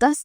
10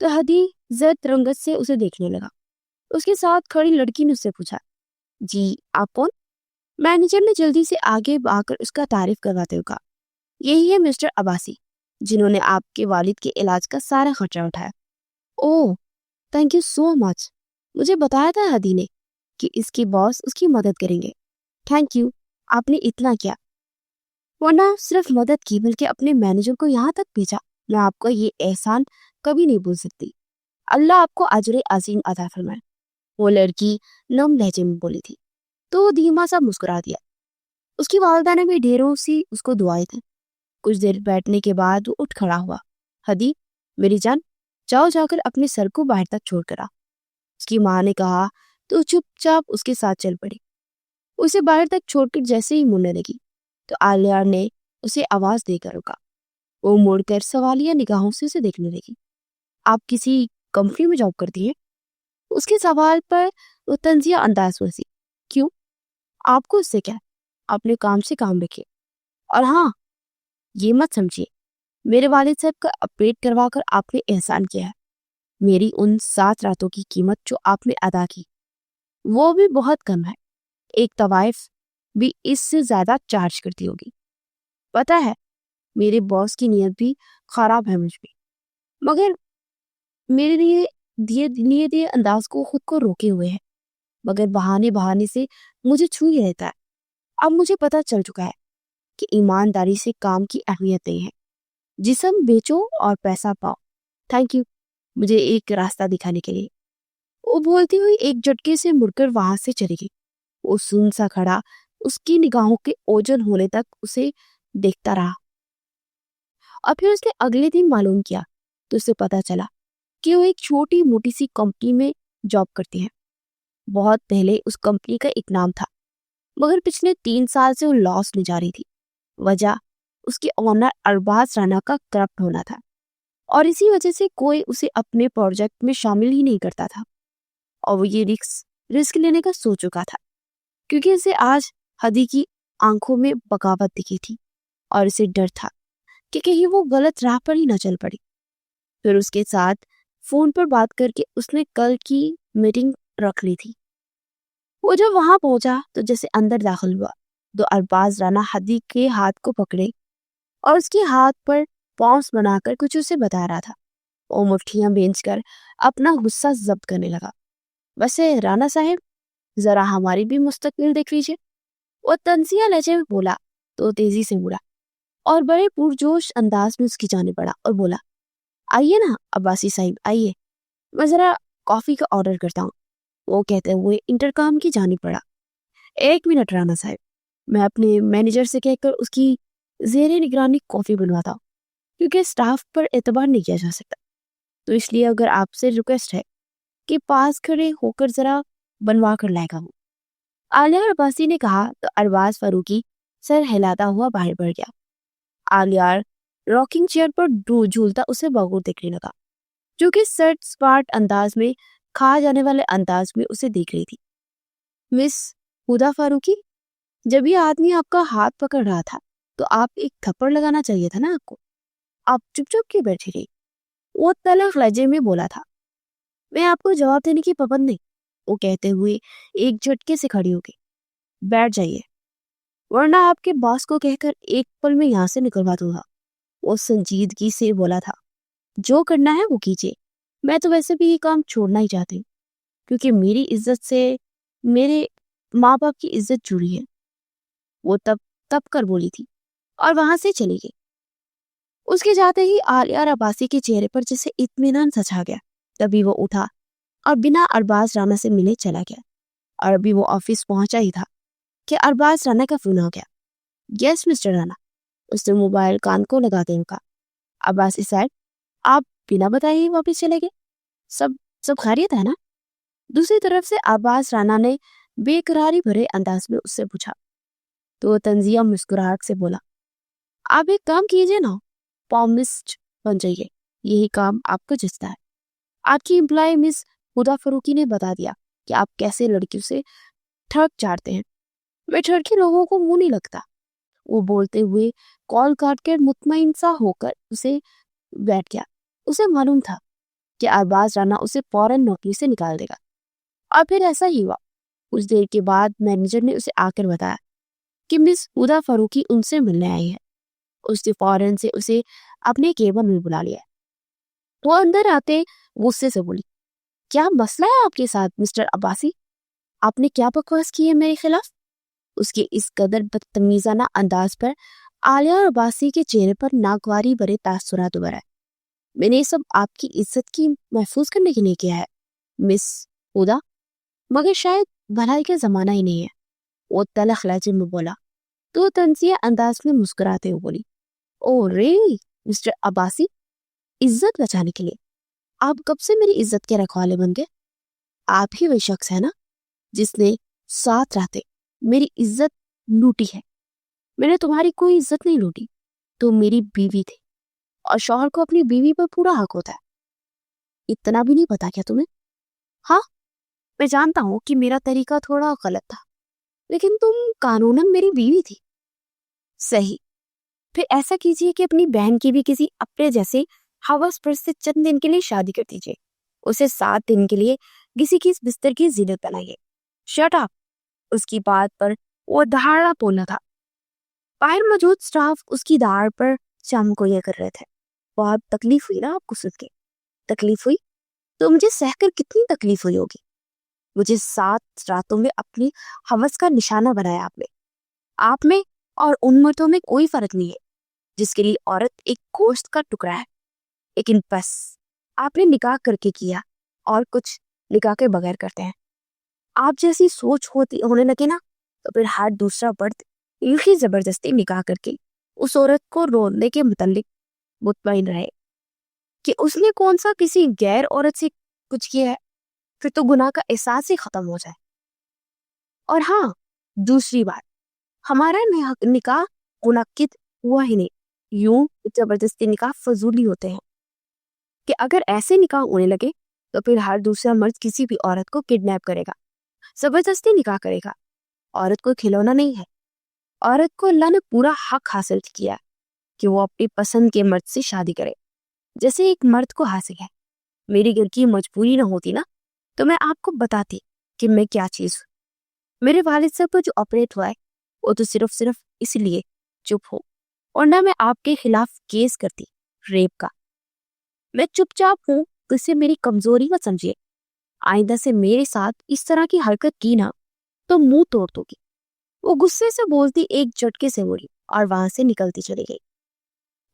تو ہدی زرد رنگت سے اسے دیکھنے لگا۔ اس کے ساتھ کھڑی لڑکی نے اس سے پوچھا، جی آپ کون؟ مینیجر نے جلدی سے آگے آ کر اس کا تعارف کرواتے ہوئے کہا، یہی ہے مسٹر عباسی، جنہوں نے آپ کے والد کے علاج کا سارا خرچہ اٹھایا۔ اوہ تھینک یو سو مچ، مجھے بتایا تھا ہدی نے کہ اس کی باس اس کی مدد کریں گے۔ تھینک یو، آپ نے اتنا کیا، ورنہ صرف مدد کی بلکہ اپنے مینیجر کو یہاں تک بھیجا۔ میں آپ کا یہ احسان کبھی نہیں بھول سکتی۔ اللہ آپ کو اجر عظیم عطا فرمائے، وہ لڑکی نم لہجے میں بولی تھی۔ تو وہ دھیما سا مسکرا دیا۔ اس کی والدہ نے بھی ڈھیروں سی اس کو دعائیں تھیں۔ کچھ دیر بیٹھنے کے بعد وہ اٹھ کھڑا ہوا۔ ہدی میری جان، جاؤ جا کر اپنے سر کو باہر تک چھوڑ کر آ، اس کی ماں نے کہا تو چپ چاپ اس کے ساتھ چل پڑی۔ اسے باہر تک چھوڑ کر جیسے ہی مڑنے لگی تو عالیہ نے اسے آواز دے کر رکا۔ وہ مڑ کر سوالیہ نگاہوں سے اسے دیکھنے لگی۔ آپ کسی کمپنی میں جاب کرتی ہیں؟ اس کے سوال پر وہ طنزیہ انداز میں سی، کیوں؟ آپ کو اس سے کیا؟ اپنے کام سے کام رکھیے، اور ہاں یہ مت سمجھیے میرے والد صاحب کا اپڈیٹ کروا کر آپ نے احسان کیا ہے۔ میری ان 7 راتوں کی قیمت جو آپ نے ادا کی وہ بھی بہت کم ہے۔ ایک طوائف بھی اس سے زیادہ چارج کرتی ہوگی۔ پتہ ہے میرے باس کی نیت بھی خراب ہے مجھ پہ، مگر میرے لیے دیے انداز کو خود کو روکے ہوئے ہے، مگر بہانے سے مجھے چھو ہی رہتا ہے۔ اب مجھے پتہ چل چکا ہے کہ ایمانداری سے کام کی اہمیت نہیں ہے، جسم بیچو اور پیسہ پاؤ۔ تھینک یو مجھے ایک راستہ دکھانے کے لیے۔ وہ بولتی ہوئی ایک جھٹکے سے مڑ کر وہاں سے چلی گئی۔ وہ سن سا کھڑا اس کی نگاہوں کے اوجھل ہونے تک اسے دیکھتا رہا، اور پھر اس نے اگلے دن معلوم کیا تو اسے پتا چلا کہ وہ ایک چھوٹی موٹی سی کمپنی میں جاب کرتی ہیں۔ بہت پہلے اس کمپنی کا ایک نام تھا، مگر پچھلے 3 سال سے وہ لاس میں جا رہی تھی۔ وجہ اس کے آنر ارباز رانا کا کرپٹ ہونا تھا، اور اسی وجہ سے کوئی اسے اپنے پروجیکٹ میں شامل ہی نہیں کرتا تھا، اور وہ یہ رسک لینے کا سوچ چکا تھا کیونکہ اسے آج ہدی کی آنکھوں میں بغاوت دکھی تھی، اور اسے ڈر تھا کہ کہیں وہ غلط راہ پر ہی نہ چل پڑی۔ پھر اس کے ساتھ فون پر بات کر کے اس نے کل کی میٹنگ رکھ لی تھی۔ وہ جب وہاں پہنچا تو جیسے اندر داخل ہوا تو ارباز رانا ہدی کے ہاتھ کو پکڑے اور اس کے ہاتھ پر پاؤنس بنا کر کچھ اسے بتا رہا تھا۔ وہ مٹھیاں بھینچ کر اپنا غصہ ضبط کرنے لگا۔ ویسے رانا صاحب ذرا ہماری بھی مستقبل دیکھ لیجیے، وہ طنزیہ لہجے میں بولا تو تیزی سے مڑا اور بڑے پرجوش انداز میں اس کی جانب بڑھا اور بولا، آئیے نا عباسی صاحب آئیے، میں ذرا کافی کا آرڈر کرتا ہوں۔ وہ کہتے ہوئے انٹرکام کی جانب بڑھا۔ 1 منٹ رانا صاحب، میں اپنے مینیجر سے کہہ کر اس کی زیر نگرانی کافی بنواتا ہوں، کیونکہ سٹاف پر اعتبار نہیں کیا جا سکتا، تو اس لیے اگر آپ سے ریکویسٹ ہے کہ پاس کھڑے ہو کر ذرا بنوا کر لائے گا۔ وہ عالیہ عباسی نے کہا تو ارباز فاروقی سر ہلاتا ہوا باہر بڑھ گیا۔ عالیہ راکنگ چیئر پر جھولتا اسے بغور دیکھنے لگا، جو کہ سرٹ سپاٹ انداز میں کھا جانے والے انداز میں اسے دیکھ رہی تھی۔ مس ہدا فاروقی، جب یہ آدمی آپ کا ہاتھ پکڑ رہا تھا تو آپ ایک تھپڑ لگانا چاہیے تھا نا آپ کو، آپ چپ چپ کے بیٹھی رہی۔ وہ تلخ لہجے میں بولا تھا۔ میں آپ کو جواب دینے کی پابند نہیں، وہ کہتے ہوئے ایک جھٹکے سے کھڑی ہو گئی۔ بیٹھ جائیے ورنہ آپ کے باس کو کہہ کر ایک پل میں یہاں سے نکلوا دوں گا، وہ سنجیدگی سے بولا تھا۔ جو کرنا ہے وہ کیجیے، میں تو ویسے بھی یہ کام چھوڑنا ہی چاہتی ہوں، کیونکہ میری عزت سے میرے ماں باپ کی عزت جڑی ہے، وہ تب کر بولی تھی اور وہاں سے چلی گئی۔ اس کے جاتے ہی عالیہ عباسی کے چہرے پر جیسے اطمینان سا چھا گیا۔ تبھی وہ اٹھا اور بنا ارباز رانا سے ملے چلا گیا، اور ابھی وہ آفس پہنچا ہی تھا کہ ارباز رانا کا فون آ گیا۔ یس مسٹر رانا، اس نے موبائل کان کو لگا کے کہا۔ عباسی صاحب، آپ بنا بتائے ہی واپس چلے گئے، سب خیریت ہے نا؟ دوسری طرف سے عباس رانا نے بے قراری بھرے انداز میں اس سے پوچھا تو وہ طنزیہ مسکراہٹ سے بولا، آپ ایک کام کیجیے نا، پامسٹ بن جائیے، یہی کام آپ کو جستا ہے۔ آپ کی امپلائی مس ہدا فاروقی نے بتا دیا کہ آپ کیسے لڑکیوں سے ٹھگ چاڑتے ہیں۔ میں ٹھڑکے لوگوں کو منہ نہیں لگتا۔ وہ بولتے ہوئے کال کاٹ کر مطمئن سا ہو کر اسے بیٹھ گیا۔ اسے معلوم تھا کہ ارباز رانا اسے فوراً نوکری سے نکال دے گا۔ اور پھر ایسا ہی ہوا۔ کچھ دیر کے بعد مینیجر نے اسے آ کر بتایا کہ مس ہدا فاروقی ان سے ملنے آئی ہے۔ اس نے فوراً سے اسے اپنے کیبن میں بلا لیا۔ وہ اندر آتے غصے سے بولی، کیا مسئلہ ہے آپ کے ساتھ مسٹر عباسی؟ آپ نے کیا بکواس کی ہے میرے خلاف؟ اس کے اس قدر بدتمیزانہ انداز پر عالیہ اور عباسی کے چہرے پر ناگواری بھرے تاثرات ابھر آئے۔ میں نے یہ سب آپ کی عزت کی محفوظ کرنے کے لیے کیا ہے مس ہدا، مگر شاید بھلائی کا زمانہ ہی نہیں ہے، وہ تلخ لہجے میں بولا۔ تو تنزیہ انداز میں مسکراتے ہوئے بولی، او ریلی مسٹر عباسی، عزت بچانے کے لیے آپ کب سے میری عزت کے رکھوالے بن گئے؟ آپ ہی وہی شخص ہے نا جس نے ساتھ رہتے میری عزت لوٹی ہے۔ میں نے تمہاری کوئی عزت نہیں لوٹی، تو میری بیوی تھی، اور شوہر کو اپنی بیوی پر پورا حق ہوتا ہے۔ اتنا بھی نہیں پتا کیا تمہیں؟ ہاں، میں جانتا ہوں کہ میرا طریقہ تھوڑا غلط تھا، لیکن تم قانوناً میری بیوی تھی۔ صحیح، پھر ایسا کیجیے کہ اپنی بہن کی بھی کسی اپنے جیسے حوث پرست سے چند دن کے لیے شادی کر دیجیے، اسے 7 دن کے لیے کسی کی بستر کی زینت بنائیے۔ Shut up! اس کی بات پر وہ دہاڑا بولنا تھا۔ باہر موجود سٹاف اس کی داڑھ پر چم کو یہ کر رہے تھے۔ بہت تکلیف ہوئی نا آپ کو سن کے؟ تکلیف ہوئی تو مجھے سہ کر کتنی تکلیف ہوئی ہوگی۔ مجھے 7 راتوں میں اپنی حوث کا نشانہ بنایا آپ میں اور ان مردوں میں کوئی فرق نہیں ہے جس کے لیے عورت ایک گوشت کا ٹکڑا ہے۔ لیکن بس آپ نے نکاح کر کے کیا، اور کچھ نکاح کے بغیر کرتے ہیں۔ آپ جیسی سوچ ہونے لگے نا تو پھر ہر دوسرا مرد یوں زبردستی نکاح کر کے اس عورت کو رونے کے متعلق مطمئن رہے کہ اس نے کون سا کسی غیر عورت سے کچھ کیا ہے، پھر تو گناہ کا احساس ہی ختم ہو جائے۔ اور ہاں، دوسری بات، ہمارا نکاح منعقد ہوا ہی نہیں، یوں زبردستی نکاح فضولی ہوتے ہیں کہ اگر ایسے نکاح ہونے لگے تو پھر ہر دوسرا مرد کسی بھی عورت کو کڈنیپ کرے گا، زبردستی نکاح کرے گا۔ عورت کو کھلونا نہیں ہے۔ عورت کو اللہ نے پورا حق حاصل کیا کہ وہ اپنی پسند کے مرد سے شادی کرے، جیسے ایک مرد کو حاصل ہے۔ میری گھر کی مجبوری نہ ہوتی نا تو میں آپ کو بتاتی کہ میں کیا چیز ہوں۔ میرے والد صاحب پر جو آپریٹ ہوا ہے وہ تو صرف اس لیے چپ ہو، اور نہ میں آپ کے خلاف کیس کرتی ریپ کا۔ میں چپ چاپ ہوں تو اسے میری کمزوری مت سمجھیے۔ آئندہ سے میرے ساتھ اس طرح کی حرکت کی نا تو منہ توڑ دو گی۔ وہ غصے سے بولتی ایک جھٹکے سے بولی اور وہاں سے نکلتی چلی گئی۔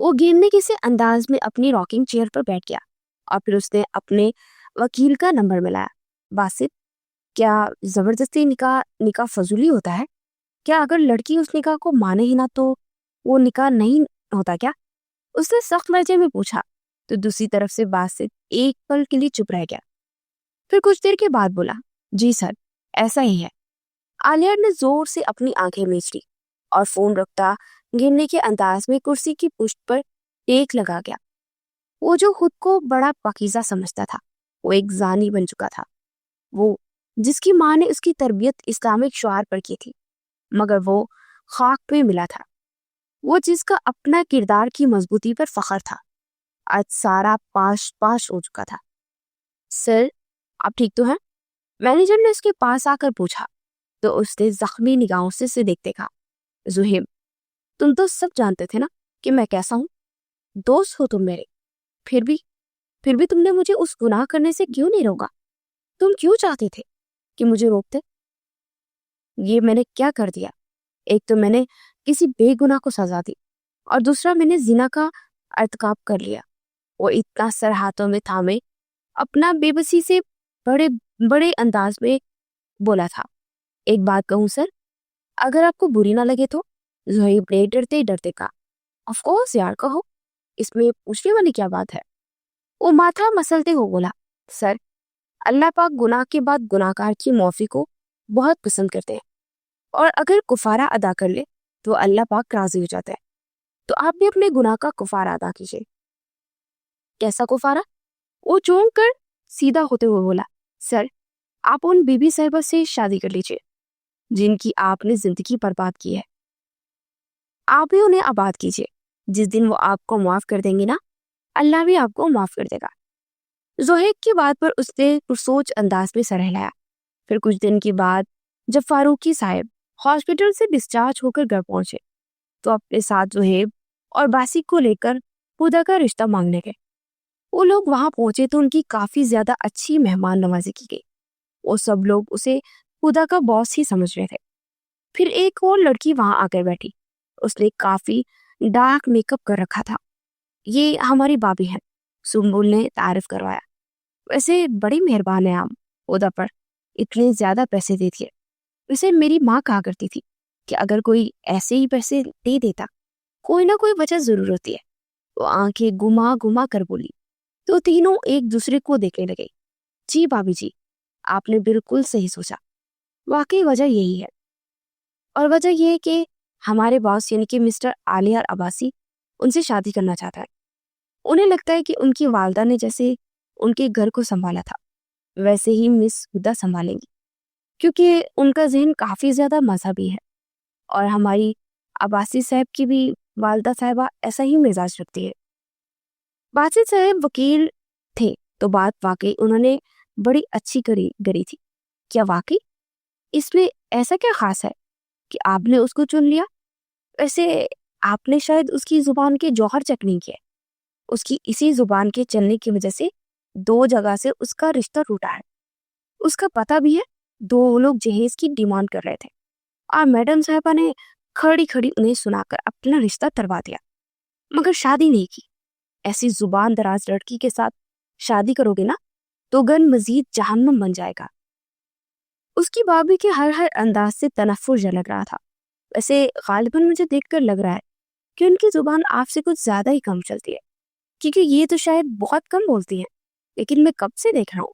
وہ گرنے کے سے انداز میں اپنی راکنگ چیئر پر بیٹھ گیا، اور پھر اس نے اپنے وکیل کا نمبر ملایا۔ باسط، کیا زبردستی نکاح فضولی ہوتا ہے؟ کیا اگر لڑکی اس نکاح کو مانے ہی نہ تو وہ نکاح نہیں ہوتا کیا؟ اس نے سخت لہجے میں پوچھا۔ تو دوسری طرف سے باسط ایک پل کے لیے چپ رہ گیا، پھر کچھ دیر کے بعد بولا، جی سر، ایسا ہی ہے۔ عالیہ نے زور سے اپنی آنکھیں میچ لی اور فون رکھتا گرنے کے انداز میں کرسی کی پشت پر ٹیک لگا گیا۔ وہ جو خود کو بڑا پاکیزہ سمجھتا تھا، وہ ایک زانی بن چکا تھا۔ وہ جس کی ماں نے اس کی تربیت اسلامک شعار پر کی تھی، مگر وہ خاک پہ ملا تھا۔ وہ جس کا اپنا کردار کی مضبوطی پر فخر تھا، آج سارا پاش ہو چکا تھا۔ سر، آپ ٹھیک تو ہیں؟ مینیجر نے اس کے پاس آ کر پوچھا تو اس نے زخمی نگاہوں سے اسے دیکھتے کہا، زہیب، تم تو سب جانتے تھے نا کہ میں کیسا ہوں۔ دوست ہو تم میرے، پھر بھی تم نے مجھے اس گناہ کرنے سے کیوں نہیں روکا؟ تم کیوں چاہتے تھے کہ مجھے روکتے؟ یہ میں نے کیا کر دیا؟ ایک تو میں نے کسی بے گناہ کو سزا دی، اور دوسرا میں نے زنا کا ارتکاب کر لیا۔ وہ اتنا سر ہاتھوں میں تھامے اپنا بے بسی سے بڑے انداز میں بولا تھا، ایک بات کہوں سر، اگر آپ کو بری نہ لگے تو؟ زہیب نے ڈرتے کہا، آف کورس یار، کہو، اس میں پوچھنے والی کیا بات ہے؟ وہ ماتھا مسلتے ہو بولا، سر، اللہ پاک گناہ کے بعد گناہ گار کی معافی کو بہت پسند کرتے ہیں، اور اگر کفارہ ادا کر لے تو اللہ پاک راضی ہو جاتا ہے۔ تو آپ بھی اپنے گناہ کا کفارہ ادا کیجیے۔ کیسا کفارہ؟ وہ چونک کر سیدھا ہوتے ہوئے بولا، سر، آپ ان بی بی صاحبہ سے شادی کر لیجیے جن کی آپ نے زندگی برباد کی ہے۔ آپ بھی انہیں آباد کیجیے۔ جس دن وہ آپ کو معاف کر دیں گے نا، اللہ بھی آپ کو معاف کر دے گا۔ زہیب کی بات پر اس نے پرسوچ انداز میں سر ہلایا۔ پھر کچھ دن کے بعد جب فاروقی صاحب ہاسپٹل سے ڈسچارج ہو کر گھر پہنچے تو اپنے ساتھ زہیب اور باسی کو لے کر خدا کا رشتہ مانگنے گئے۔ وہ لوگ وہاں پہنچے تو ان کی کافی زیادہ اچھی مہمان نوازی کی گئی۔ وہ سب لوگ اسے خدا کا باس ہی سمجھ رہے تھے۔ پھر ایک اور لڑکی وہاں آ کر بیٹھی۔ اس نے کافی ڈارک میک اپ کر رکھا تھا۔ یہ ہماری بابی ہیں، سنبل نے تعارف کروایا۔ ویسے بڑی مہربان ہے آپ خدا پر، اتنے زیادہ پیسے دیتی ہے۔ ویسے میری ماں کہا کرتی تھی کہ اگر کوئی ایسے ہی پیسے دے دیتا کوئی نہ کوئی وجہ ضرور ہوتی ہے۔ وہ آنکھیں گما گما کر بولی تو تینوں ایک دوسرے کو دیکھنے لگے۔ جی بابی جی، آپ نے بالکل صحیح سوچا، واقعی وجہ یہی ہے۔ اور وجہ یہ ہے کہ ہمارے باس یعنی کہ مسٹر عالیار عباسی ان سے شادی کرنا چاہتا ہے۔ انہیں لگتا ہے کہ ان کی والدہ نے جیسے ان کے گھر کو سنبھالا تھا ویسے ہی مس ہدا سنبھالیں گی، کیونکہ ان کا ذہن کافی زیادہ مذہبی ہے، اور ہماری عباسی صاحب کی بھی والدہ صاحبہ ایسا ہی مزاج رکھتی ہے۔ باسی صاحب وکیل تھے تو بات واقعی انہوں نے بڑی اچھی کری تھی۔ کیا واقعی اس میں ایسا کیا خاص ہے کہ آپ نے اس کو چن لیا؟ ویسے آپ نے شاید اس کی زبان کے جوہر چیک نہیں کیے۔ اس کی اسی زبان کے چلنے کی وجہ سے 2 جگہ سے اس کا رشتہ ٹوٹا ہے۔ اس کا پتہ بھی ہے، 2 لوگ جہیز کی ڈیمانڈ کر رہے تھے اور میڈم صاحبہ نے کھڑی کھڑی انہیں سنا کر اپنا رشتہ تروا دیا، مگر شادی نہیں کی۔ ایسی زبان دراز لڑکی کے ساتھ شادی کرو گے نا تو گھر مزید جہنم بن جائے گا۔ اس کی بابی کے ہر انداز سے تنفر جھلک رہا تھا۔ ویسے غالباً مجھے دیکھ کر لگ رہا ہے کہ ان کی زبان آپ سے کچھ زیادہ ہی کم چلتی ہے، کیونکہ یہ تو شاید بہت کم بولتی ہیں، لیکن میں کب سے دیکھ رہا ہوں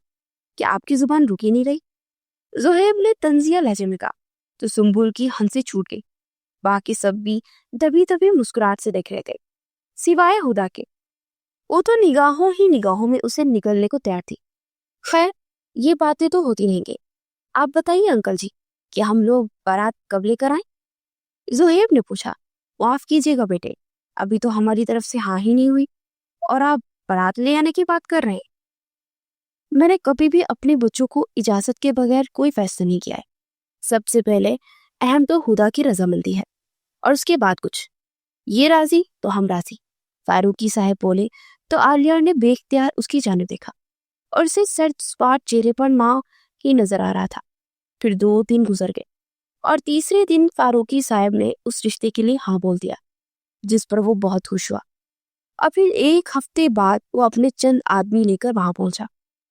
کہ آپ کی زبان رکی نہیں رہی۔ زہیب نے طنزیہ لہجے میں کہا تو سنبل کی ہنسی چھوٹ گئی۔ باقی سب بھی دبی دبی مسکراہٹ سے دیکھ رہے تھے سوائے ہدا کے۔ وہ تو نگاہوں میں اسے نگلنے کو تیار تھی۔ خیر، یہ باتیں تو ہوتی رہیں گی۔ آپ بتائیے انکل جی کہ ہم لوگ بارات کب لے کر آئیں؟ زہیب نے پوچھا۔ معاف کیجیے گا بیٹے، ابھی تو ہماری طرف سے ہاں ہی نہیں ہوئی اور آپ بارات لے آنے کی بات کر رہے ہیں۔ میں نے کبھی بھی اپنے بچوں کو اجازت کے بغیر کوئی فیصلہ نہیں کیا ہے۔ سب سے پہلے اہم تو خدا کی رضامندی ہے، اور اس کے بعد کچھ۔ یہ راضی تو ہم راضی، فاروقی صاحب بولے تو عالیار نے بے اختیار اس کی جانب دیکھا اور اسے سرد سپاٹ چہرے پر ماں کی نظر آ رہا تھا۔ پھر 2 دن گزر گئے اور تیسرے دن فاروقی صاحب نے اس رشتے کے لیے ہاں بول دیا، جس پر وہ بہت خوش ہوا۔ اور پھر 1 ہفتے بعد وہ اپنے چند آدمی لے کر وہاں پہنچا۔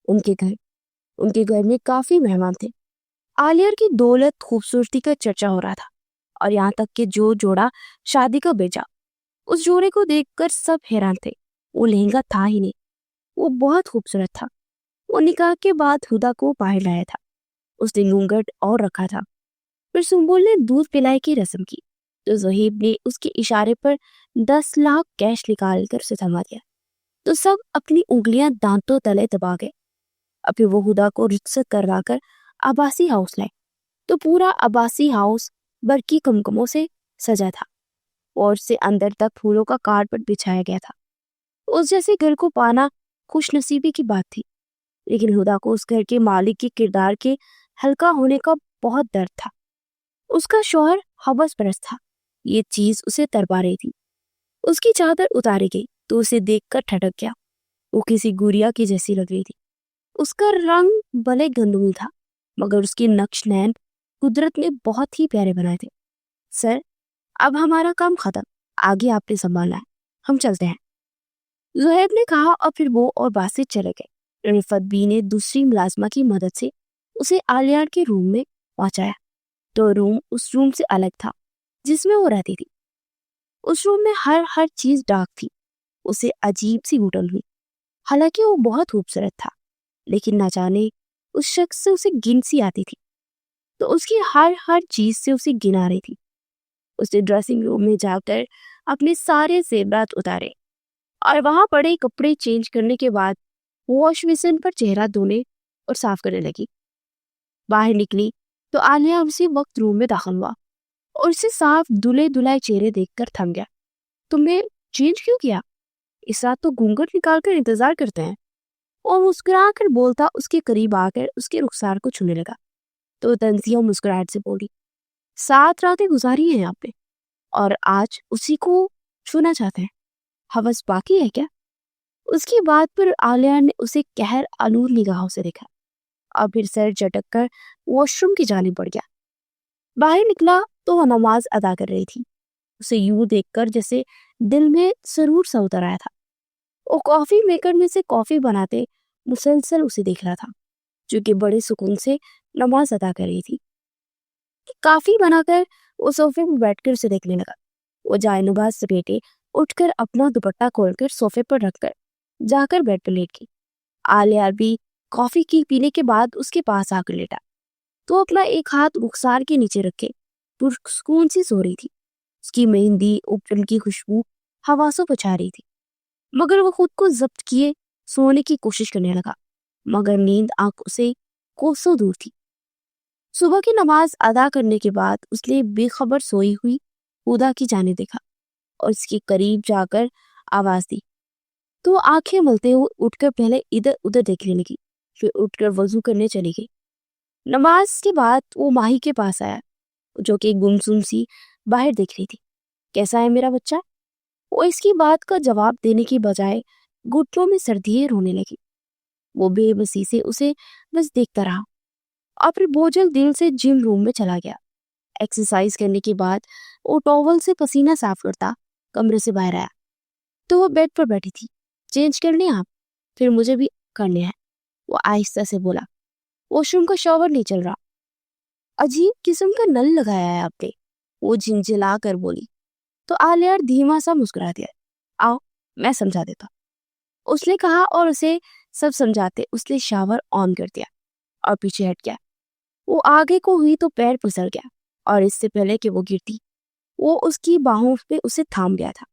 ان کے گھر میں کافی مہمان تھے۔ عالیار کی دولت خوبصورتی کا چرچا ہو رہا تھا، اور یہاں تک کہ جو جوڑا شادی کا بیچا اس جوڑے کو دیکھ کر سب حیران تھے۔ وہ لہنگا تھا ہی نہیں، وہ بہت خوبصورت تھا۔ وہ نکاح کے بعد ہدا کو باہر لایا تھا۔ اس نے گھونگھٹ اور رکھا تھا۔ پھر سنبل نے دودھ پلائی کی رسم کی تو زہیب نے اس کے اشارے پر 10 لاکھ کیش نکال کر اسے تھما دیا تو سب اپنی انگلیاں دانتوں تلے دبا گئے۔ اب پھر وہ ہدا کو رخصت کروا کر عباسی ہاؤس لائے تو پورا عباسی ہاؤس برقی کمکموں سے سجا تھا اور سے اندر تک پھولوں کا کارپٹ بچھایا گیا تھا۔ اس جیسے گھر کو پانا خوش نصیبی کی بات تھی، لیکن ہدا کو اس گھر کے مالک کے کردار کے ہلکا ہونے کا بہت درد تھا۔ اس کا شوہر حوث پرست تھا، یہ چیز اسے تڑپا رہی تھی۔ اس کی چادر اتاری گئی تو اسے دیکھ کر ٹھٹک گیا۔ وہ کسی گوریا کی جیسی لگ رہی تھی۔ اس کا رنگ بھلے گندمی تھا، مگر اس کے نقش نین قدرت نے بہت ہی پیارے بنائے تھے۔ سر، اب ہمارا کام ختم، آگے آپ نے سنبھالنا ہے، ہم چلتے ہیں، زہیب نے کہا۔ اور پھر وہ اور باسط چلے گئے۔ رفت بی نے دوسری ملازمہ کی مدد سے اسے عالیار کے روم میں پہنچایا تو روم اس روم سے الگ تھا جس میں وہ رہتی تھی۔ اس روم میں ہر چیز ڈارک تھی۔ اسے عجیب سی گھٹن ہوئی، حالانکہ وہ بہت خوبصورت تھا، لیکن نہ جانے اس شخص سے اسے گن سی آتی تھی تو اس کی ہر چیز سے اسے گن آ رہی تھی۔ اس نے ڈریسنگ روم میں جا کر اپنے سارے زیورات اتارے اور وہاں پڑے کپڑے چینج کرنے کے بعد واش بیسن پر چہرہ دھونے اور صاف کرنے لگی۔ باہر نکلی تو عالیہ اسی وقت روم میں داخل ہوا اور اسے صاف دھلے دھلائے چہرے دیکھ کر تھم گیا۔ تم نے چینج کیوں کیا؟ اس رات تو گھونگھٹ نکال کر انتظار کرتے ہیں۔ اور مسکرا کر بولتا اس کے قریب آ کر اس کے رخسار کو چھونے لگا۔ تو تنزیہ مسکراہٹ سے بولی، 7 راتیں گزاری ہیں آپ نے اور آج اسی کو چھونا چاہتے ہیں، ہوس باقی ہے کیا؟ اس کی بات پر عالیہ نے اسے قہر آلود نگاہوں سے دیکھا اور پھر سر جھٹک کر واش روم کی جانب بڑھ گیا۔ باہر نکلا تو وہ نماز ادا کر رہی تھی، اسے یوں دیکھ کر جیسے دل میں سرور سا اتر آیا تھا۔ وہ کافی میکر میں سے کافی بناتے مسلسل اسے دیکھ رہا تھا، جو کہ بڑے سکون سے نماز ادا کر رہی تھی۔ کافی بنا کر وہ صوفے پر بیٹھ کر اسے دیکھنے لگا۔ وہ جائے نماز سمیٹے اٹھ کر اپنا دوپٹہ کھول کر صوفے پر رکھ کر جا کر بیڈ پر لیٹ گئی۔ عالیہ بھی کافی کی پینے کے بعد اس کے پاس آ کر لیٹا تو اپنا ایک ہاتھ رخسار کے نیچے رکھے پرسکون سی سو رہی تھی۔ اس کی مہندی اوپٹل کی خوشبو حواسوں پر چھا رہی تھی، مگر وہ خود کو ضبط کیے سونے کی کوشش کرنے لگا، مگر نیند آنکھوں سے کوسوں دور تھی۔ صبح کی نماز ادا کرنے کے بعد اس نے بے خبر سوئی ہوئی خدا کی جانب دیکھا اور اس کے قریب جا کر آواز دی تو آنکھیں ملتے ہوئے اٹھ کر پہلے ادھر ادھر دیکھنے لگی، پھر اٹھ کر وضو کرنے چلی گئی۔ نماز کے بعد وہ ماہی کے پاس آیا جو کہ گمسم سی باہر دیکھ رہی تھی۔ کیسا ہے میرا بچہ؟ وہ اس کی بات کا جواب دینے کی بجائے گھٹنوں میں سردیے رونے لگی۔ وہ بے بسی سے اسے بس دیکھتا رہا اور پھر بوجھل دل سے جم روم میں چلا گیا۔ ایکسرسائز کرنے کے بعد وہ ٹاول سے پسینہ صاف کرتا کمرے سے باہر آیا تو وہ بیڈ پر بیٹھی تھی۔ چینج کر لیں آپ؟ پھر مجھے بھی کرنے ہیں، وہ آہستہ سے بولا۔ واش روم کا شاور نہیں چل رہا۔ عجیب قسم کا نل لگایا ہے آپ نے، وہ جھنجھلا کر بولی تو عالیہ دھیما سا مسکرا دیا۔ آؤ میں سمجھا دیتا، اس نے کہا اور اسے سب سمجھاتے اس نے شاور آن کر دیا اور پیچھے ہٹ گیا۔ وہ آگے کو ہوئی تو پیر پھسل گیا اور اس سے پہلے کہ وہ گرتی وہ اس کی باہوں پہ اسے تھام گیا تھا۔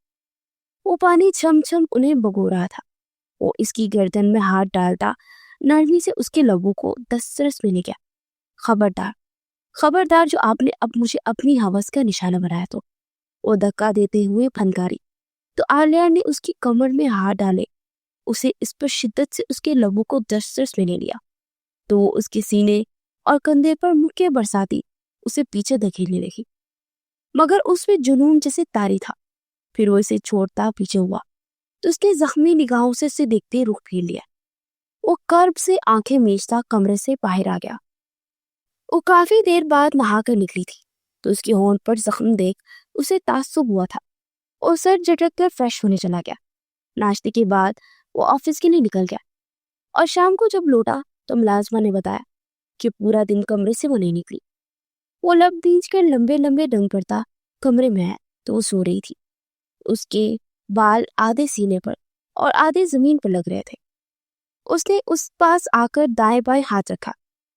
وہ پانی چھم چھم انہیں بگو رہا تھا۔ وہ اس کی گردن میں ہاتھ ڈالتا نرمی سے اس کے لبوں کو دسترس میں لے گیا۔ خبردار خبردار، جو آپ نے اب مجھے اپنی ہوس کا نشانہ بنایا تو، وہ دھکا دیتے ہوئے پھنکاری تو عالیہ نے اس کی کمر میں ہاتھ ڈالے اسے اس پر شدت سے اس کے لبوں کو دسترس میں لے لیا تو وہ اس کے سینے اور کندھے پر مکے برساتی اسے پیچھے دھکیلنے لگی، مگر اس میں جنون جیسے طاری تھا۔ پھر وہ اسے چھوڑتا پیچھے ہوا تو اس نے زخمی نگاہوں سے اسے دیکھتے رخ پھیر لیا۔ وہ کرب سے آنکھیں میچتا کمرے سے باہر آ گیا۔ وہ کافی دیر بعد نہا کر نکلی تھی تو اس کے ہونٹ پر زخم دیکھ اسے تعصب ہوا تھا اور سر جھٹک کر فریش ہونے چلا گیا۔ ناشتے کے بعد وہ آفس کے لیے نکل گیا اور شام کو جب لوٹا تو ملازمہ نے بتایا کہ پورا دن کمرے سے وہ نہیں نکلی۔ وہ لب بھینچ کر لمبے لمبے ڈنگ پڑتا کمرے میں آیا تو وہ سو رہی تھی۔ اس کے بال آدھے سینے پر اور آدھے زمین پر لگ رہے تھے۔ اس نے اس پاس آ کر دائیں بائیں ہاتھ رکھا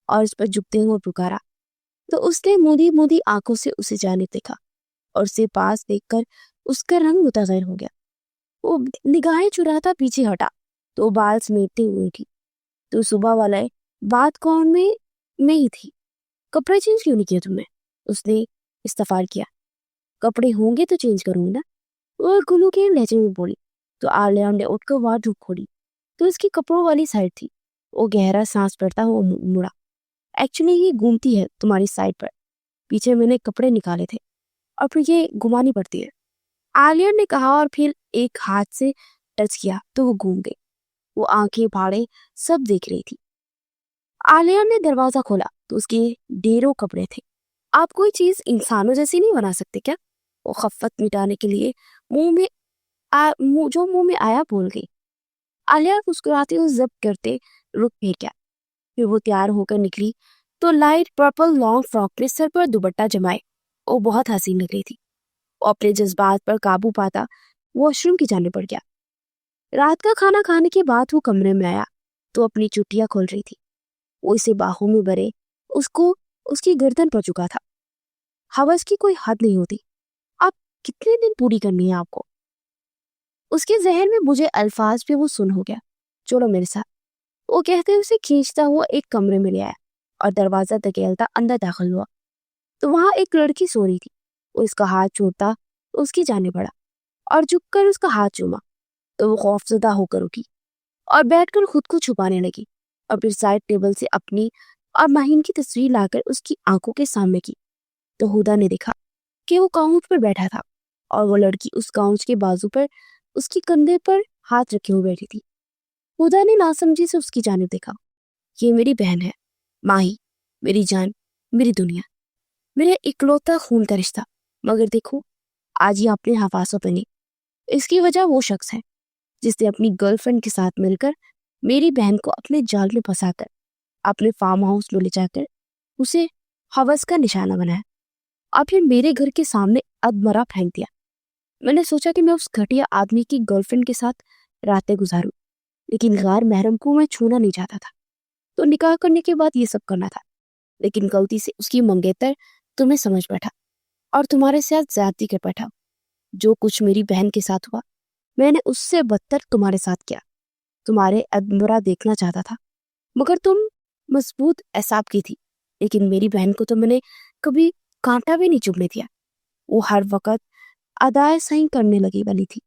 اور اس پر جھکتے ہوئے پکارا تو اس نے مودی مودی آنکھوں سے اسے جانب دیکھا اور اسے پاس دیکھ کر اس کا رنگ متغیر ہو گیا۔ وہ نگاہیں چراتا پیچھے ہٹا تو بال سمیٹتے ہوئے اٹھی تو صبح والے بات کون میں ہی تھی۔ کپڑے چینج کیوں نہیں کیے تم نے؟ اس نے استفسار کیا۔ کپڑے ہوں گے تو چینج کروں گی نا، وہ گلو کے لہجے میں بولی تو عالیہ نے اٹھ کر وارڈروب کھولی تو اس کی کپڑوں والی سائڈ تھی۔ وہ گہرا سانس پڑتا وہ مڑا۔ ایکچولی یہ گھومتی ہے تمہاری سائڈ پر، پیچھے میں نے کپڑے نکالے تھے اور پھر یہ گھمانی پڑتی ہے، عالیہ نے کہا اور پھر ایک ہاتھ سے ٹچ کیا تو وہ گھوم گئی۔ وہ آنکھیں پھاڑے سب دیکھ رہی تھی۔ عالیہ نے دروازہ کھولا تو اس کے ڈھیروں کپڑے تھے۔ آپ کوئی چیز انسانوں جیسی نہیں بنا سکتے کیا؟ وہ خفت مٹانے کے لیے جو منہ میں آیا بول گئی۔ عالیہ مسکراتے ہوئے ضبط کرتے رک پھیر گیا۔ پھر وہ تیار ہو کر نکلی تو لائٹ پرپل لانگ فراک میں سر پر دوپٹہ جمائے وہ بہت حسین لگ رہی تھی۔ وہ اپنے جذبات پر قابو پاتا واش روم کی جانب بڑھ گیا۔ رات کا کھانا کھانے کے بعد وہ کمرے میں آیا تو اپنی چٹیاں کھول رہی تھی۔ وہ اسے باہوں میں بھرے اس کی گردن پر چکا تھا۔ ہوس کی کوئی حد نہیں ہوتی، آپ کتنے دن پوری کرنی ہے آپ کو؟ اس کے ذہن میں مجھے الفاظ پہ وہ سن ہو گیا۔ چلو میرے ساتھ، وہ کہتے اسے کھینچتا ہوا ایک کمرے میں لے آیا اور دروازہ دھکیلتا اندر داخل ہوا تو وہاں ایک لڑکی سو رہی تھی۔ وہ اس کا ہاتھ چھوڑتا اس کی جانب بڑھا اور جھک کر اس کا ہاتھ چوما تو وہ خوفزدہ ہو کر اٹھی اور بیٹھ کر خود کو چھپانے لگی اور پھر سائڈ ٹیبل سے اپنی اور ماہین کی تصویر لا کر اس کی آنکھوں کے سامنے کی تو ہدا نے دیکھا کہ وہ کاؤنٹ پر بیٹھا تھا اور وہ لڑکی اس کاؤنٹ کے بازو پر اس کی کندھے پر ہاتھ رکھے ہوئے بیٹھی تھی۔ ہدا نے ناسمجھی سے اس کی جانب دیکھا۔ یہ میری بہن ہے ماہی، میری جان، میری دنیا، میرا اکلوتا خون کا رشتہ، مگر دیکھو آج یہ اپنے حواسوں پہ نہیں۔ اس کی وجہ وہ شخص ہے جس نے اپنی گرل فرینڈ کے ساتھ مل کر میری بہن کو اپنے جال میں پھنسا کر اپنے فارم ہاؤس میں لے جا کر اسے ہوس کا نشانہ بنایا اور پھر میرے گھر کے سامنے ادمرا پھینک دیا۔ میں نے سوچا کہ میں اس گھٹیا آدمی کی گرل فرینڈ کے ساتھ راتیں گزاروں، لیکن غیر محرم کو میں چھونا نہیں چاہتا تھا، تو نکاح کرنے کے بعد یہ سب کرنا تھا۔ لیکن غلطی سے اس کی منگیتر تمہیں سمجھ بیٹھا اور تمہارے ساتھ زیادتی کر بیٹھا۔ جو کچھ میری بہن کے ساتھ ہوا میں نے اس سے بدتر تمہارے ساتھ کیا۔ تمہارے ادمرا دیکھنا چاہتا تھا مگر تم مضبوط اعصاب کی تھی، لیکن میری بہن کو تو میں نے کبھی کانٹا بھی نہیں چبھنے دیا۔ وہ ہر وقت ادائے صحیح کرنے لگی بنی تھی،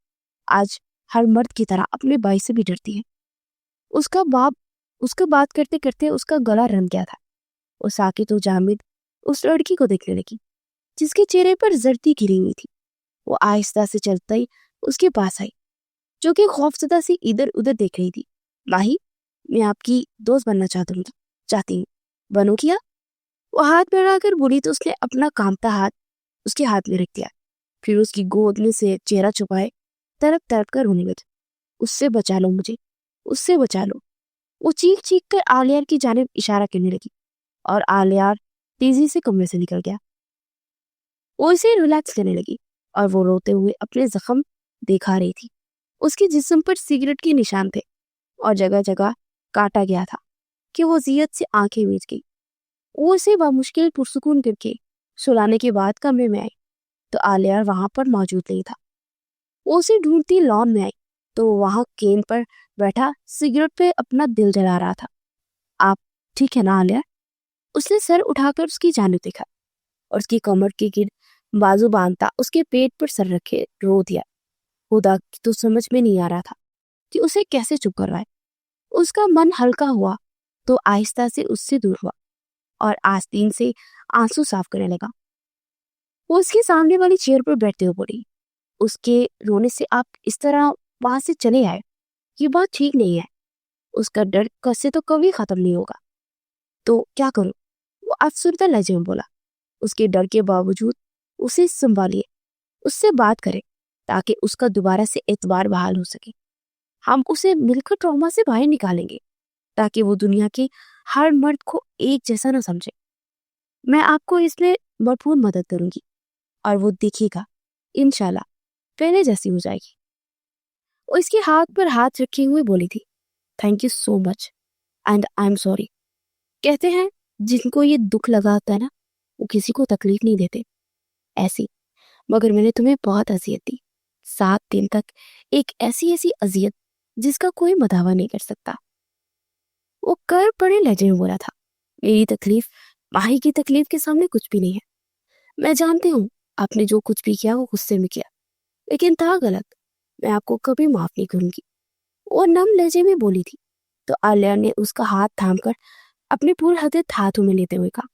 آج ہر مرد کی طرح اپنے بھائی سے بھی ڈرتی ہے۔ اس کا بات کرتے کرتے اس کا گلا رن گیا تھا۔ وہ ساکت و جامد اس لڑکی کو دیکھنے لگی جس کے چہرے پر زردی گری ہوئی تھی۔ وہ آہستہ سے چلتا ہی اس کے پاس آئی جو کہ خوفزدہ سے ادھر ادھر دیکھ رہی تھی۔ ماہی، میں آپ کی دوست بننا چاہتی ہوں، بنو کیا؟ وہ ہاتھ بڑھا کر بولی تو اس نے اپنا کانپتا ہاتھ اس کے ہاتھ میں رکھ دیا، پھر اس کی گود میں سے چہرہ چھپائے تڑپ تڑپ کر رونے لگی۔ اس سے بچا لو مجھے، اس سے بچا لو۔ وہ چیخ چیخ کر آلیار کی جانب اشارہ کرنے لگی اور آلیار تیزی سے کمرے سے نکل گیا۔ وہ اسے ریلیکس کرنے لگی اور وہ روتے ہوئے اپنے زخم دکھا رہی تھی۔ اس کے جسم پر سگریٹ کے نشان تھے اور جگہ جگہ کاٹا گیا تھا کہ وہ اذیت سے آنکھیں میچ گئی۔ وہ اسے بامشکل پرسکون کر کے سلانے کے بعد کمرے میں آئی تو آلیار وہاں پر موجود نہیں تھا۔ وہ اسے ڈھونڈتی لان میں آئی تو وہ وہاں کین پر بیٹھا سگریٹ پہ اپنا دل جلا رہا تھا۔ آپ ٹھیک ہے نا آلیار؟ اس نے سر اٹھا کر اس کی جانب دیکھا اور اس کی کمر کے گرد بازو باندھتا اس کے پیٹ پر سر رکھے رو دیا۔ خدا کی تو سمجھ میں نہیں آ رہا تھا کہ اسے کیسے چپ کروائے۔ اس کا من ہلکا ہوا تو آہستہ سے اس سے دور ہوا اور آستین سے آنسو صاف کرنے لگا۔ وہ اس کے سامنے والی چیئر پر بیٹھتے ہوئے بولی، اس کے رونے سے آپ اس طرح وہاں سے چلے آئے، یہ بات ٹھیک نہیں ہے۔ اس کا ڈر کیسے تو کبھی ختم نہیں ہوگا، تو کیا کروں؟ وہ افسردہ لہجے میں بولا۔ اس کے ڈر کے باوجود اسے سنبھالیے، اس سے بات کرے تاکہ اس کا دوبارہ سے اعتبار بحال ہو سکے۔ ہم اسے مل کر ٹراما سے باہر نکالیں گے تاکہ وہ دنیا کے ہر مرد کو ایک جیسا نہ سمجھے۔ میں آپ کو اس میں بھرپور مدد کروں گی اور وہ دیکھیے گا انشاءاللہ پہلے جیسی ہو جائے گی۔ وہ اس کے ہاتھ پر ہاتھ رکھے ہوئے بولی تھی، thank you so much and I am sorry. کہتے ہیں جن کو یہ دکھ لگا ہوتا ہے نا وہ کسی کو تکلیف نہیں دیتے، ایسی مگر میں نے تمہیں بہت اذیت دی، 7 دن تک ایک ایسی اذیت جس کا کوئی مداوا نہیں کر سکتا۔ وہ کر پڑے لہجے میں بولا تھا، میری تکلیف ماہی کی تکلیف کے سامنے کچھ بھی نہیں ہے۔ میں جانتی ہوں آپ نے جو کچھ بھی کیا وہ غصے میں کیا، لیکن تھا غلط، میں آپ کو کبھی معاف نہیں کروں گی۔ وہ نم لہجے میں بولی تھی تو آلیہ نے اس کا ہاتھ تھام کر اپنے پور حدت ہاتھوں میں لیتے ہوئے کہا،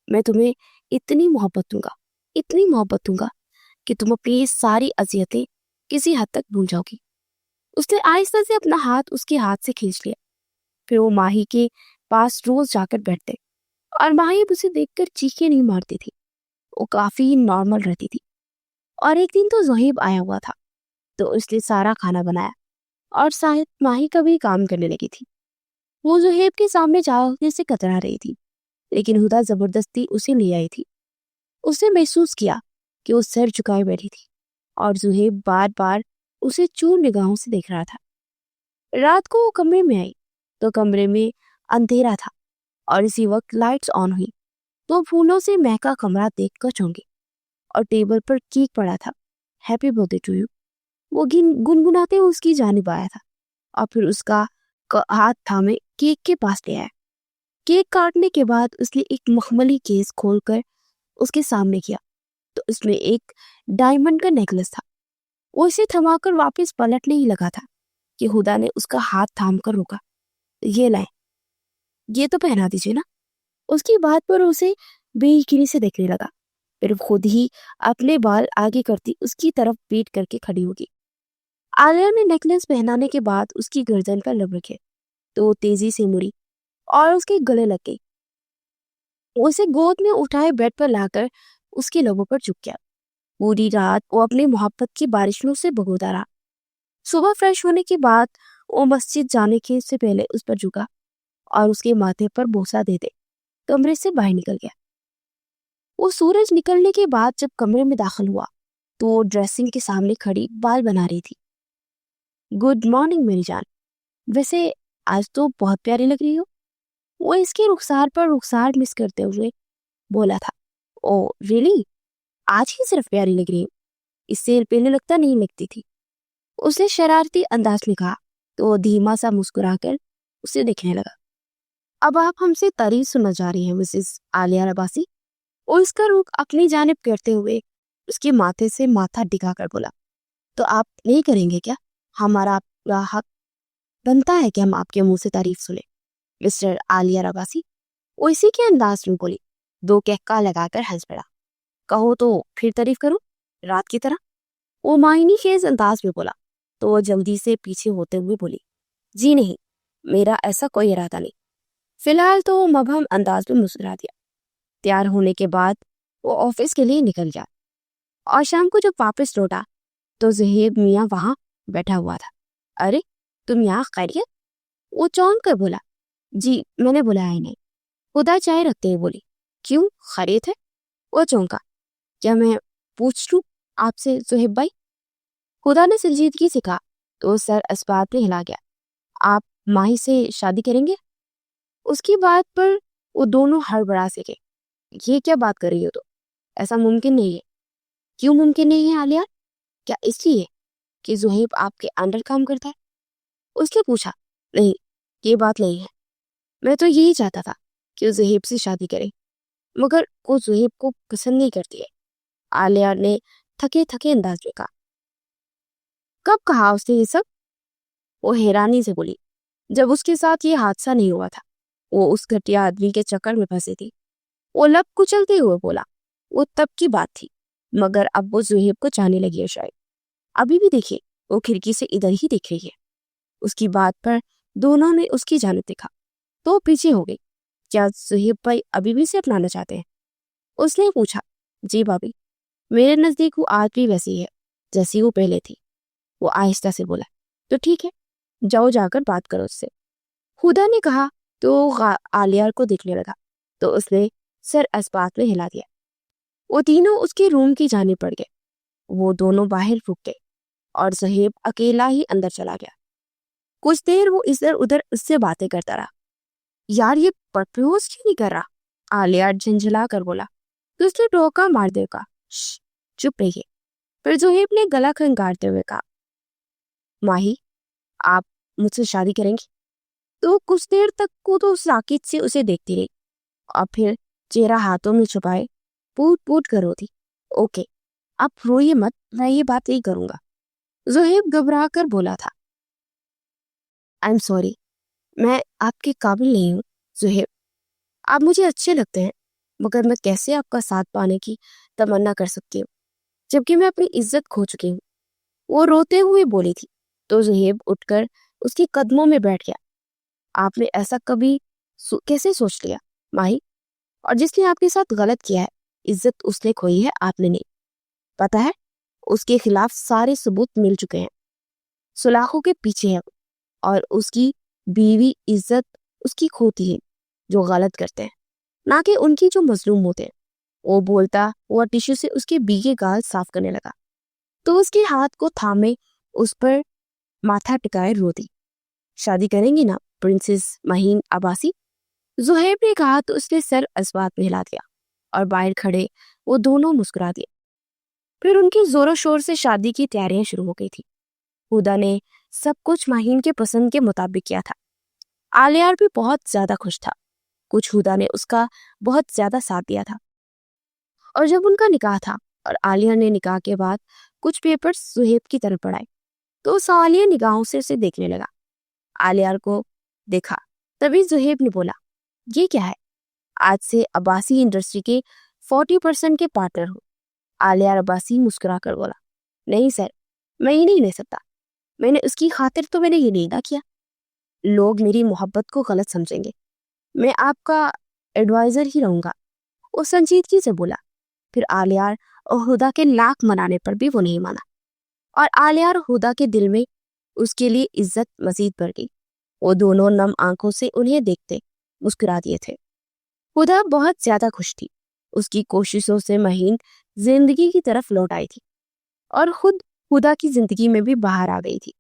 میں تمہیں اتنی محبت دوں گا کہ تم اپنی یہ ساری اذیتیں کسی حد تک بھول جاؤ گی۔ اس نے آہستہ سے اپنا ہاتھ اس کے ہاتھ سے کھینچ لیا، پھر وہ ماہی کے پاس روز جا کر بیٹھتے اور ماہی اسے دیکھ کر چیخیں نہیں مارتی تھی، وہ کافی نارمل رہتی تھی۔ اور ایک دن تو زہیب آیا ہوا تھا تو اس نے سارا کھانا بنایا اور ساتھ ماہی کا بھی کام کرنے لگی تھی۔ وہ زہیب کے سامنے جانے سے کترا رہی تھی لیکن ہدا زبردستی اسے لے آئی تھی۔ اسے محسوس کیا کہ وہ سر جھکائے بیٹھی تھی اور زہیب بار بار اسے چور نگاہوں سے دیکھ رہا تھا۔ رات کو وہ کمرے میں آئی تو کمرے میں اندھیرا تھا اور اسی وقت لائٹس آن ہوئی تو پھولوں سے مہکا کمرہ دیکھ کر چونکی اور ٹیبل پر کیک پڑا تھا، happy birthday to you. وہ گنگناتے ہوئے اس کی جانب آیا تھا اور پھر اس کا ہاتھ تھامے کیک کے پاس لے آیا۔ کیک کاٹنے کے بعد اس نے ایک مخملی کیس کھول کر اس کے سامنے کیا تو اس میں ایک ڈائمنڈ کا نیکلس تھا۔ وہ اسے تھما کر واپس پلٹنے ہی لگا تھا کہ ہدا نے اس کا ہاتھ تھام کر روکا۔ یہ لائیں، یہ تو پہنا دیجیے نا۔ اس کی بات پر اسے بے یقینی سے دیکھنے لگا، پھر خود ہی اپنے بال آگے کرتی اس کی طرف پیٹ کر کے کھڑی ہوگی۔ عالیہ نے نیکلس پہنانے کے بعد اس کی گردن پر لب رکھے تو وہ تیزی سے مڑی اور اس کے گلے لگ گئی۔ اسے گود میں اٹھائے بیڈ پر لا کر اس کے لبوں پر چپ گیا۔ پوری رات وہ اپنی محبت کی بارشوں سے بھگوتا رہا۔ صبح فریش ہونے کے بعد وہ مسجد جانے کے سے پہلے اس پر جھکا اور اس کے ماتھے پر بوسہ دے کمرے سے باہر نکل گیا۔ وہ سورج نکلنے کے بعد جب کمرے میں داخل ہوا تو وہ ڈریسنگ کے سامنے کھڑی بال بنا رہی تھی۔ گڈ مارننگ میری جان، ویسے آج تو بہت پیاری لگ رہی ہو، وہ اس کے رخسار پر رخسار مس کرتے ہوئے بولا تھا۔ او ریلی، آج ہی صرف پیاری لگ رہی ہوں، اس سے پہلے لگتا نہیں لگتی تھی، اس نے شرارتی انداز میں کہا تو وہ دھیما سا مسکرا کر اسے دیکھنے لگا۔ اب آپ ہم سے تعریف سننا چاہ رہی ہیں مسز عالیہ عباسی؟ وہ اس کا رخ اپنی جانب کرتے ہوئے اس کے ماتھے سے ماتھا ٹکا کر بولا۔ تو آپ نہیں کریں گے کیا؟ ہمارا حق بنتا ہے کہ ہم آپ کے منہ سے تعریف سنیں مسٹر عالیہ عباسی۔ وہ اسی کے انداز میں بولی، دو کہکا لگا کر ہنس پڑا۔ کہو تو پھر تعریف کروں رات کی طرح؟ وہ معنی خیز انداز میں بولا تو وہ جلدی سے پیچھے ہوتے ہوئے بولی، جی نہیں، میرا ایسا کوئی ارادہ نہیں۔ فی الحال تو مبہم انداز میں مسکرا دیا۔ تیار ہونے کے بعد وہ آفس کے لیے نکل گیا اور شام کو جب واپس لوٹا تو زہیب میاں وہاں بیٹھا ہوا تھا۔ ارے تم یہاں خیریت؟ وہ چونک کر بولا، جی میں نے بلایا ہی نہیں۔ خدا چائے رکھتے ہی بولی، کیوں خیریت ہے؟ وہ چونکا، کیا میں پوچھ لوں آپ سے زہیب بھائی؟ خدا نے سنجیدگی سے کہا تو سر اسبات میں ہلا گیا۔ آپ ماہی سے شادی کریں گے؟ اس کی بات پر وہ دونوں ہڑبڑا سے گئے۔ یہ کیا بات کر رہی ہو؟ تو ایسا ممکن نہیں ہے۔ کیوں ممکن نہیں ہے عالیہ؟ کیا اس لیے کہ زہیب آپ کے انڈر کام کرتا ہے؟ اس نے پوچھا۔ نہیں، یہ بات نہیں ہے، میں تو یہی چاہتا تھا کہ وہ زہیب سے شادی کرے، مگر وہ زہیب کو پسند نہیں کرتی ہے، عالیہ نے تھکے تھکے انداز میں کہا۔ کب کہا اس نے یہ سب؟ وہ حیرانی سے بولی، جب اس کے ساتھ یہ حادثہ نہیں ہوا تھا، وہ اس گھٹیا آدمی کے چکر میں پھنسی تھی۔ وہ لب کچلتے ہوئے بولا، وہ تب کی بات تھی، مگر اب وہ زہیب کو چاہنے لگی ہے شاید۔ ابھی بھی دیکھیے، وہ کھڑکی سے ادھر ہی دیکھ رہی ہے۔ اس کی بات پر دونوں نے اس کی جانب دیکھا تو پیچھے ہو گئی۔ کیا زہیب بھائی ابھی بھی اسے اپنانا چاہتے ہیں؟ اس نے پوچھا۔ جی بھابھی، میرے نزدیک وہ آج بھی ویسی ہے جیسی وہ پہلے تھی، وہ آہستہ سے بولا۔ تو ٹھیک ہے، جاؤ جا کر بات کرو اس سے، خدا نے کہا تو عالیہ کو دیکھنے لگا تو اس نے سر اسبات میں ہلا دیا۔ وہ تینوں اس کے روم کی جانب پڑ گئے۔ وہ دونوں باہر رک گئے اور زہیب اکیلا ہی اندر چلا گیا۔ کچھ دیر وہ ادھر ادھر اس سے باتیں کرتا رہا۔ یار یہ پرپوز کیوں نہیں کر رہا؟ عالیہ جھنجھلا کر بولا تو اس نے ٹوکا مار دے کہا، چپ رہیے۔ پھر زہیب نے گلا کھنگارتے ہوئے کہا، ماہی آپ مجھ سے شادی کریں گی؟ تو کچھ دیر تک وہ تو ساکت سے اسے دیکھتی رہی اور پھر چہرہ ہاتھوں میں چھپائے پوٹ پوٹ کر روتی۔ اوکے، آپ روئیے مت، میں یہ بات نہیں کروں گا، زہیب گھبرا کر بولا تھا۔ آئی ایم سوری، میں آپ کے قابل نہیں ہوں زہیب، آپ مجھے اچھے لگتے ہیں، مگر میں کیسے آپ کا ساتھ پانے کی تمنا کر سکتی ہوں جبکہ میں اپنی عزت کھو چکی ہوں؟ وہ روتے ہوئے بولی تھی تو زہیب اٹھ کر اس کے قدموں میں بیٹھ گیا۔ آپ نے ایسا کبھی کیسے سوچ لیا ماہی؟ اور جس نے آپ کے ساتھ غلط کیا ہے، عزت اس نے کھوئی ہے، آپ نے نہیں۔ پتا ہے اس کے خلاف سارے ثبوت مل چکے ہیں، سلاخوں کے پیچھے ہے اور اس کی بیوی عزت اس کی کھوتی ہے جو غلط کرتے ہیں، نہ کہ ان کی جو مظلوم ہوتے ہیں۔ وہ بولتا وہ ٹیشو سے اس کے بیگے گال صاف کرنے لگا تو اس کے ہاتھ کو تھامے اس پر ماتھا ٹکائے رو دی۔ شادی کریں گی نا پرنسس مہین عباسی؟ زہیب نے کہا تو اس نے سر اسبات میں ہلا دیا اور باہر کھڑے وہ دونوں مسکرا دیے۔ پھر ان کی زور و شور سے شادی کی تیاریاں شروع ہو گئی تھی۔ خدا نے سب کچھ مہین کے پسند کے مطابق کیا تھا۔ عالیہ بھی بہت زیادہ خوش تھا، کچھ خدا نے اس کا بہت زیادہ ساتھ دیا تھا۔ اور جب ان کا نکاح تھا اور عالیہ نے نکاح کے بعد کچھ پیپرز زہیب کی طرف بڑھائے تو سوالیہ نگاہوں سے اسے دیکھنے لگا۔ آلیار کو دیکھا تبھی زہیب نے بولا، یہ کیا ہے؟ آج سے عباسی انڈسٹری کے 40% کے پارٹنر ہوں۔ آلیار عباسی مسکرا کر بولا، نہیں سر، میں یہ نہیں لے سکتا، میں نے اس کی خاطر تو میں نے یہ نہیں نہ کیا، لوگ میری محبت کو غلط سمجھیں گے، میں آپ کا ایڈوائزر ہی رہوں گا۔ وہ سنجیدگی سے بولا۔ پھر آلیار اور ہدا کے لاکھ منانے پر بھی وہ نہیں مانا، اور آلیار اور ہدا کے دل میں اس کے لیے عزت مزید بڑھ گئی۔ وہ دونوں نم آنکھوں سے انہیں دیکھتے مسکرا دیے تھے۔ ہدا بہت زیادہ خوش تھی، اس کی کوششوں سے مہین زندگی کی طرف لوٹ آئی تھی اور خود ہدا کی زندگی میں بھی باہر آ گئی تھی۔